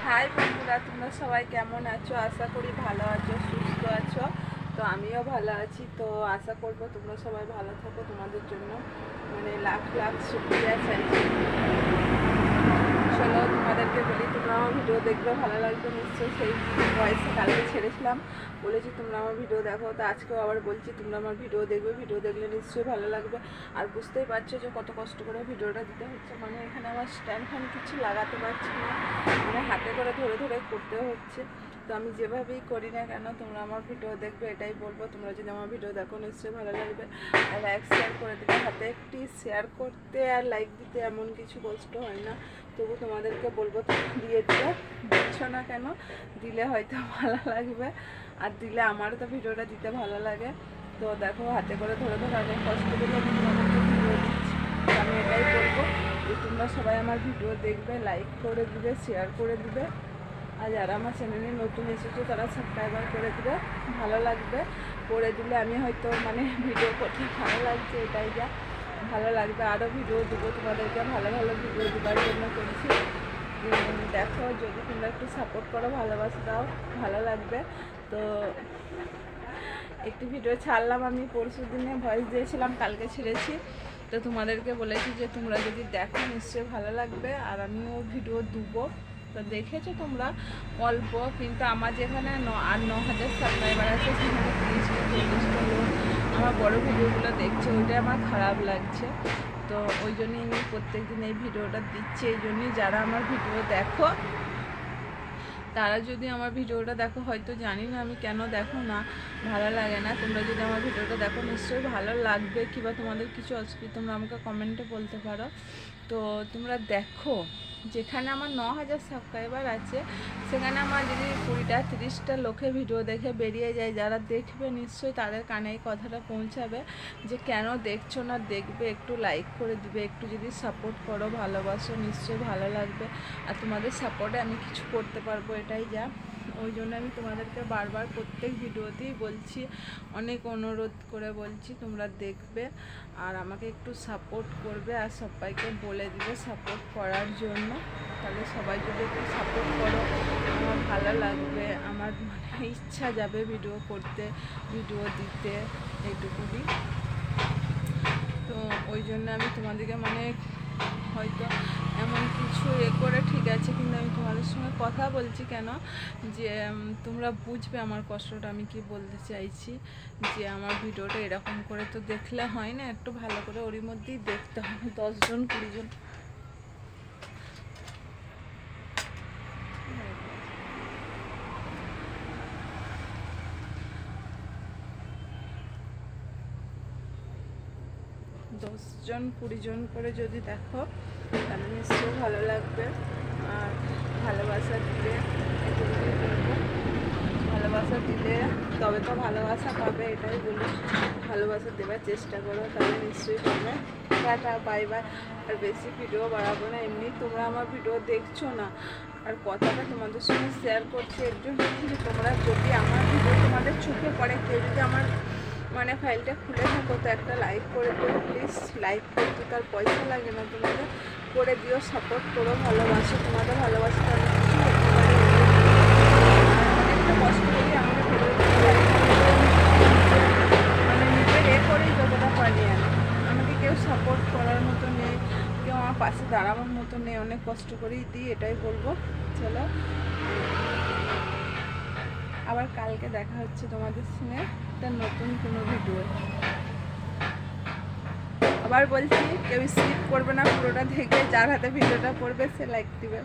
High বন্ধুরা, তোমরা সবাই কেমন আছো? আশা করি ভালো আছো, সুস্থ আছো। তো আমিও ভালো আছি। তো আশা করবো তোমরা সবাই ভালো থাকো। তোমাদের জন্য লাখ লাখ শুক্রিয়া চাইছি। চলো তোমাদেরকে বলি, তোমরা আমার ভিডিও দেখবে, ভালো লাগবে নিশ্চয়ই। সেই ভয়েসে কালকে ছেড়েছিলাম, বলেছি তোমরা আমার ভিডিও দেখো। তো আজকেও আবার বলছি তোমরা আমার ভিডিও দেখবে, ভিডিও দেখলে নিশ্চয়ই ভালো লাগবে। আর বুঝতেই পারছো যে কত কষ্ট করে ভিডিওটা দিতে হচ্ছে। এখানে আমার স্ট্যান্ড ফ্যান কিছু লাগাতে পারছি না, হাতে করে ধরে ধরে করতে হচ্ছে। তো আমি যেভাবেই করি না কেন তোমরা আমার ভিডিও দেখবে, এটাই বলবো। তোমরা যদি আমার ভিডিও দেখো নিশ্চয়ই ভালো লাগবে। আর লাইক শেয়ার করে দেবে। হাতে একটি শেয়ার করতে আর লাইক দিতে এমন কিছু কষ্ট হয় না। তবু তোমাদেরকে বলবো দিয়ে দিচ্ছ না কেন? দিলে হয়তো ভালো লাগবে, আর দিলে আমারও তো ভিডিওটা দিতে ভালো লাগে। তো দেখো, হাতে করে ধরে ধরে অনেক কষ্ট করে আমি তোমাদেরকে ভিডিও দিচ্ছি। আমি এটাই বলবো যে তোমরা সবাই আমার ভিডিও দেখবে, লাইক করে দিবে, শেয়ার করে দিবে। আর যারা আমার চ্যানেলে নতুন এসেছো তারা সাবস্ক্রাইবার করে দিবে, ভালো লাগবে। করে দিলে আমি হয়তো ভিডিও করতে ভালো লাগছে, এটাই যা ভালো লাগবে। আরও ভিডিও দেবো তোমাদেরকে, ভালো ভালো ভিডিও দেওয়ার জন্য করছি। দেখো, যদি তোমরা একটু সাপোর্ট করো, ভালোবাসা দাও, ভালো লাগবে। তো একটি ভিডিও ছাড়লাম আমি পরশু দিনে, ভয়েস দিয়েছিলাম, কালকে ছেড়েছি। তো তোমাদেরকে বলেছি যে তোমরা যদি দেখো নিশ্চয়ই ভালো লাগবে। আর আমিও ভিডিও দেবো। তো দেখেছো তোমরা অল্প, কিন্তু আমার যেখানে 9,000 সাবস্ক্রাইবার আছে, সেখানে 30-40টা লোক আমার বড় ভিডিওগুলো দেখছে। ওইটাই আমার খারাপ লাগছে। তো ওই জন্যই আমি প্রত্যেকদিন এই ভিডিওটা দিচ্ছি। এই জন্যই যারা আমার ভিডিও দেখো, তারা যদি আমার ভিডিওটা দেখো, হয়তো জানি না আমি কেন দেখো না, ভালো লাগে না। তোমরা যদি আমার ভিডিওটা দেখো নিশ্চয়ই ভালো লাগবে, কিংবা তোমাদের কিছু অসুবিধা তোমরা আমাকে কমেন্টে বলতে পারো। তো তোমরা দেখো, যেখানে আমার 9,000 সাবস্ক্রাইবার আছে, সেখানে আমার যদি 20-30টা লোকে ভিডিও দেখে বেরিয়ে যায়, যারা দেখবে নিশ্চয়ই তাদের কানে এই কথাটা পৌঁছাবে যে কেন দেখছো না, দেখবে, একটু লাইক করে দিবে, একটু যদি সাপোর্ট করো, ভালোবাসো, নিশ্চয়ই ভালো লাগবে। আর তোমাদের সাপোর্টে আমি কিছু করতে পারবো, এটাই যা। ওই জন্য আমি তোমাদেরকে বারবার প্রত্যেক ভিডিওতেই বলছি, অনেক অনুরোধ করে বলছি তোমরা দেখবে আর আমাকে একটু সাপোর্ট করবে। আর সবাইকে বলে দিবে সাপোর্ট করার জন্য। তাহলে সবাই যদি একটু সাপোর্ট করো, আমার ভালো লাগবে। আমার ইচ্ছা যাবে ভিডিও করতে, ভিডিও দিতে, এইটুকুই। তো ওই জন্য আমি তোমাদেরকে হয়তো এমন কিছু করে ঠিক আছে, কিন্তু আমি তোমাদের সঙ্গে কথা বলছি কেন, যে তোমরা বুঝবে আমার কষ্টটা, আমি কি বলতে চাইছি। যে আমার ভিডিওটা এরকম করে তো দেখলে হয় না, একটু ভালো করে ওরই মধ্যেই দেখতে হবে। 10জন 20জন 10জন 20জন করে যদি দেখো, তাহলে নিশ্চয়ই ভালো লাগবে। আর ভালোবাসা দিলে, ভালোবাসা দিলে তবে তো ভালোবাসা পাবে, এটাই বলি। ভালোবাসা দেওয়ার চেষ্টা করো, তাহলে নিশ্চয়ই পাবে। Tata, bye bye. আর বেশি ভিডিও বাড়াবো না, এমনি তোমরা আমার ভিডিও দেখছো না। আর কথাটা তোমাদের সঙ্গে শেয়ার করছি এর জন্য, তোমরা যদি আমার ভিডিও তোমাদের চোখে পড়ে, কেউ যদি আমার ফাইলটা খুলে থাকো, তো একটা লাইক করে দিও প্লিজ। লাইক করতে তার পয়সা লাগে না, তোমাদের করে দিও, সাপোর্ট করো, ভালোবাসো। তোমাদের ভালোবাসাটা আমি কিছু করতে পারি, অনেকটা কষ্ট করি আমাদের নিজের করেই যতটা পারি। আমাকে কেউ সাপোর্ট করার মতো নেই, কেউ আমার পাশে দাঁড়ানোর মতো নেই, অনেক কষ্ট করেই দিই, এটাই বলবো। চলো, আবার কালকে দেখা হচ্ছে তোমাদের সঙ্গে একটা নতুন কোনো ভিডিও। আবার বলছি, কেউ স্কিপ করবে না, পুরোটা দেখে। যার হাতে ভিডিওটা পড়বে সে লাইক দিবে।